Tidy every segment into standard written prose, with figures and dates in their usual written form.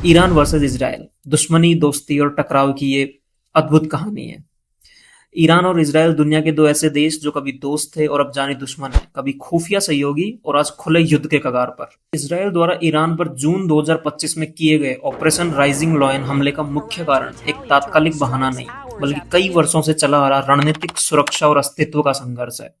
Iran versus Israel, दुश्मनी, दोस्ती और टकराव की ये अद्भुत कहानी है। ईरान और इजराइल दुनिया के दो ऐसे देश जो कभी दोस्त थे और अब जाने दुश्मन हैं, कभी खुफिया सहयोगी और आज खुले युद्ध के कगार पर। इजराइल द्वारा ईरान पर जून 2025 में किए गए ऑपरेशन राइजिंग लॉयन हमले का मुख्य कारण एक तात्कालिक बहाना नहीं, बल्कि कई वर्षों से चला आ रहा रणनीतिक सुरक्षा और अस्तित्व का संघर्ष है।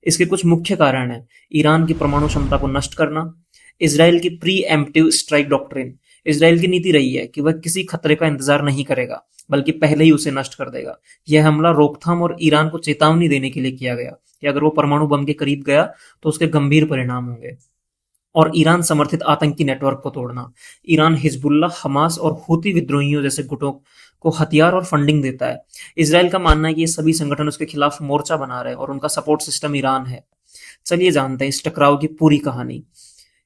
इसके कुछ मुख्य कारण हैं: ईरान की परमाणु क्षमता को नष्ट करना, इजराइल की pre emptive strike doctrine. Israel की नीति रही है कि वह किसी खतरे का इंतजार नहीं करेगा, बल्कि पहले ही उसे नष्ट कर देगा। यह हमला रोकथाम और ईरान को चेतावनी देने के लिए किया गया कि अगर वो परमाणु बम के करीब गया तो उसके गंभीर परिणाम होंगे। और ईरान समर्थित आतंकी नेटवर्क को तोड़ना। ईरान हिजबुल्लाह, हमास और हूती विद्रोहियों जैसे गुटों को हथियार और फंडिंग देता है। इजराइल का मानना है कि ये सभी संगठन उसके खिलाफ मोर्चा बना रहे हैं और उनका सपोर्ट सिस्टम ईरान है। चलिए जानते हैं इस टकराव की पूरी कहानी।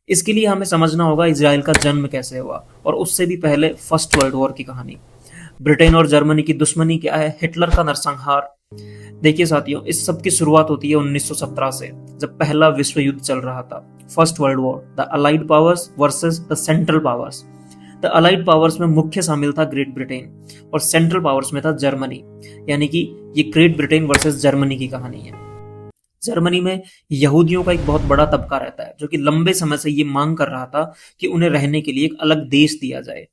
इसके लिए हमें समझना होगा इजराइल का जन्म कैसे हुआ, और उससे भी पहले फर्स्ट वर्ल्ड वॉर की कहानी। ब्रिटेन और जर्मनी की दुश्मनी क्या है, हिटलर का नरसंहार। देखिए साथियों, इस सब की शुरुआत होती है 1917 से, जब पहला विश्व युद्ध चल रहा था। First world war, the allied powers versus the central powers. The allied powers में मुख्य शामिल था ग्रेट ब्रिटेन और सेंट्रल पावर्स में था जर्मनी, यानी कि ये ग्रेट ब्रिटेन वर्सेस जर्मनी की कहानी है। जर्मनी में यहूदियों का एक बहुत बड़ा तबका रहता है जो कि लंबे समय से ये मांग कर रहा था कि उन्हें रहने के लिए एक अलग देश दिया जाए।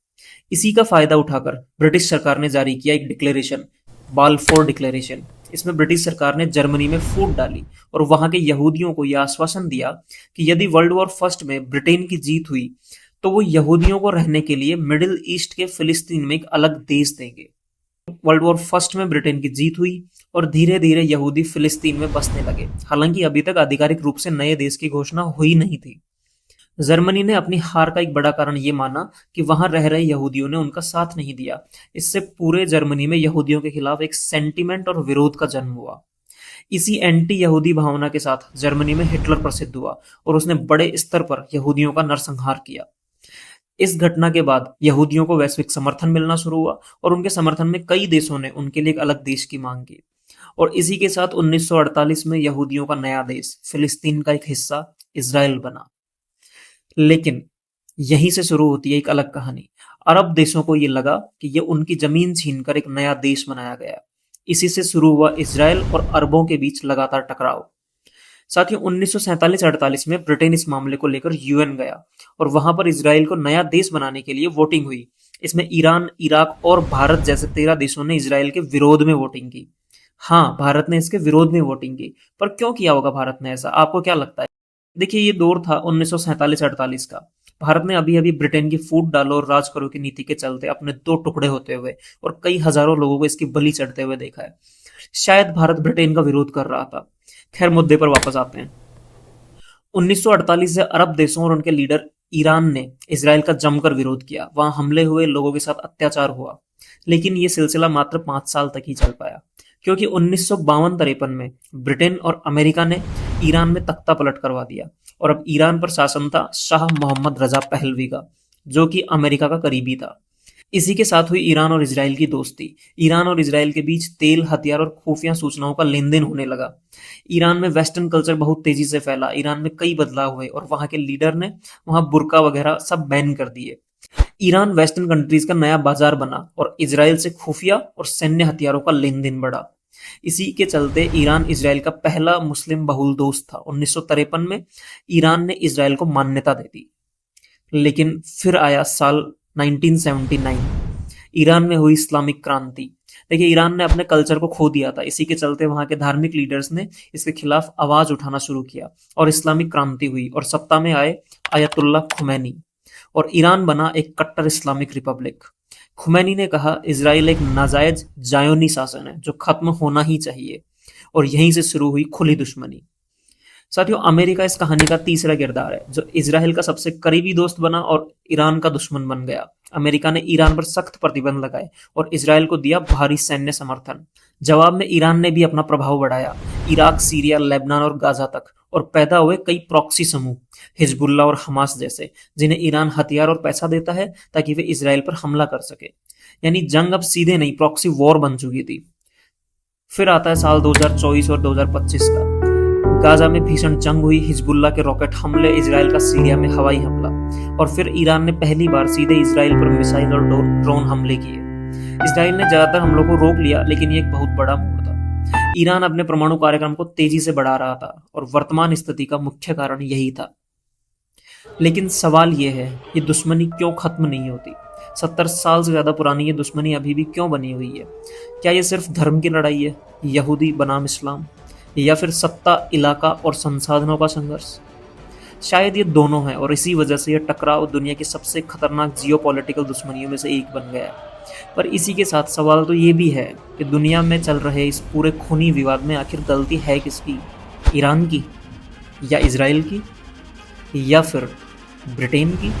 इसी का फायदा उठाकर ब्रिटिश सरकार ने जारी किया एक डिक्लेरेशन, बाल्फोर डिक्लेरेशन। इसमें ब्रिटिश सरकार ने जर्मनी में फूट डाली और वहां के यहूदियों को यह आश्वासन दिया कि यदि वर्ल्ड वॉर फर्स्ट में ब्रिटेन की जीत हुई तो वो यहूदियों को रहने के लिए मिडिल ईस्ट के फिलिस्तीन में एक अलग देश देंगे। वर्ल्ड वॉर फर्स्ट में ब्रिटेन की जीत हुई और धीरे धीरे यहूदी फिलिस्तीन में बसने लगे। हालांकि अभी तक आधिकारिक रूप से नए देश की घोषणा हुई नहीं थी। जर्मनी ने अपनी हार का एक बड़ा कारण ये माना कि वहां रह रहे यहूदियों ने उनका साथ नहीं दिया। इससे पूरे जर्मनी में यहूदियों के खिलाफ एक सेंटिमेंट और विरोध का जन्म हुआ। इसी एंटी यहूदी भावना के साथ जर्मनी में हिटलर प्रसिद्ध हुआ और उसने बड़े स्तर पर यहूदियों का नरसंहार किया। इस घटना के बाद यहूदियों को वैश्विक समर्थन मिलना शुरू हुआ और उनके समर्थन में कई देशों ने उनके लिए एक अलग देश की मांग की। और इसी के साथ 1948 में यहूदियों का नया देश, फिलिस्तीन का एक हिस्सा, इजराइल बना। लेकिन यहीं से शुरू होती है एक अलग कहानी। अरब देशों को ये लगा कि ये उनकी जमीन छीनकर एक नया देश बनाया गया। इसी से शुरू हुआ इजराइल और अरबों के बीच लगातार टकराव। साथियों, 1947-48 में ब्रिटेन इस मामले को लेकर यूएन गया और वहां पर इजराइल को नया देश बनाने के लिए वोटिंग हुई। इसमें ईरान, इराक और भारत जैसे 13 देशों ने इजराइल के विरोध में वोटिंग की। हाँ, भारत ने इसके विरोध में वोटिंग की, पर क्यों किया होगा भारत ने ऐसा, आपको क्या लगता है? देखिए, ये दौर था 1947-48 का। भारत ने अभी अभी ब्रिटेन की फूट डालो और राज करो की नीति के चलते अपने दो टुकड़े होते हुए और कई हजारों लोगों को इसकी बलि चढ़ते हुए देखा है। शायद भारत ब्रिटेन का विरोध कर रहा था। खैर, मुद्दे पर वापस आते हैं। 1948 से अरब देशों और उनके लीडर ईरान ने इजराइल का जमकर विरोध किया। वहां हमले हुए, लोगों के साथ अत्याचार हुआ, लेकिन ये सिलसिला मात्र 5 साल तक ही चल पाया, क्योंकि 1952-53 में ब्रिटेन और अमेरिका ने ईरान में तख्ता पलट करवा दिया और अब ईरान पर शासन था शाह मोहम्मद रजा पहलवी का, जो कि अमेरिका का करीबी था। इसी के साथ हुई ईरान और इजराइल की दोस्ती। ईरान और इजराइल के बीच तेल, हथियार और खुफिया सूचनाओं का लेन देन होने लगा। ईरान में वेस्टर्न कल्चर बहुत तेजी से फैला। ईरान में कई बदलाव हुए और वहां के लीडर ने वहां बुर्का वगैरह सब बैन कर दिए। ईरान वेस्टर्न कंट्रीज का नया बाजार बना और इजराइल से खुफिया और सैन्य हथियारों का लेन देन बढ़ा। इसी के चलते ईरान इजराइल का पहला मुस्लिम बहुल दोस्त था। 1953 में ईरान ने इजराइल को मान्यता दे दी। लेकिन फिर आया साल 1979। ईरान में हुई इस्लामिक क्रांति। देखिए, ईरान ने अपने कल्चर को खो दिया था। इसी के चलते वहां के धार्मिक लीडर्स ने इसके खिलाफ आवाज उठाना शुरू किया और इस्लामिक क्रांति हुई और सत्ता में आए अयतुल्ला खुमैनी और ईरान बना एक कट्टर इस्लामिक रिपब्लिक। खुमैनी ने कहा, इजराइल एक नाजायज जायोनी शासन है जो खत्म होना ही चाहिए, और यहीं से शुरू हुई खुली दुश्मनी। साथियों, अमेरिका इस कहानी का तीसरा किरदार है, जो इजराइल का सबसे करीबी दोस्त बना और ईरान का दुश्मन बन गया। अमेरिका ने ईरान पर सख्त प्रतिबंध लगाए और इजराइल को दिया भारी सैन्य समर्थन। जवाब में ईरान ने भी अपना प्रभाव बढ़ाया, इराक, सीरिया, लेबनान और गाजा तक, और पैदा हुए कई प्रॉक्सी समूह, हिजबुल्ला और हमास जैसे, जिन्हें ईरान हथियार और पैसा देता है ताकि वे इजराइल पर हमला कर सके। यानी जंग अब सीधे नहीं, प्रॉक्सी वॉर बन चुकी थी। फिर आता है साल 2024 और 2025 का। गाजा में भीषण जंग हुई, हिजबुल्लाह के रॉकेट हमले, इजराइल का सीरिया में हवाई हमला, और फिर ईरान ने पहली बार सीधे इजराइल पर मिसाइल और ड्रोन हमले किए। इजराइल ने ज्यादातर हमलों को रोक लिया, लेकिन ये एक बहुत बड़ा मोड़ था। ईरान अपने परमाणु कार्यक्रम को तेजी से बढ़ा रहा था और वर्तमान स्थिति का मुख्य कारण यही था। लेकिन सवाल ये है, ये दुश्मनी क्यों खत्म नहीं होती? 70 साल से ज्यादा पुरानी ये दुश्मनी अभी भी क्यों बनी हुई है? क्या ये सिर्फ धर्म की लड़ाई है, यहूदी बनाम इस्लाम, या फिर सत्ता, इलाका और संसाधनों का संघर्ष? शायद ये दोनों हैं, और इसी वजह से ये टकराव दुनिया की सबसे खतरनाक जियोपॉलिटिकल दुश्मनियों में से एक बन गया है। पर इसी के साथ सवाल तो ये भी है कि दुनिया में चल रहे इस पूरे खूनी विवाद में आखिर गलती है किसकी? ईरान की, या इजराइल की, या फिर ब्रिटेन की?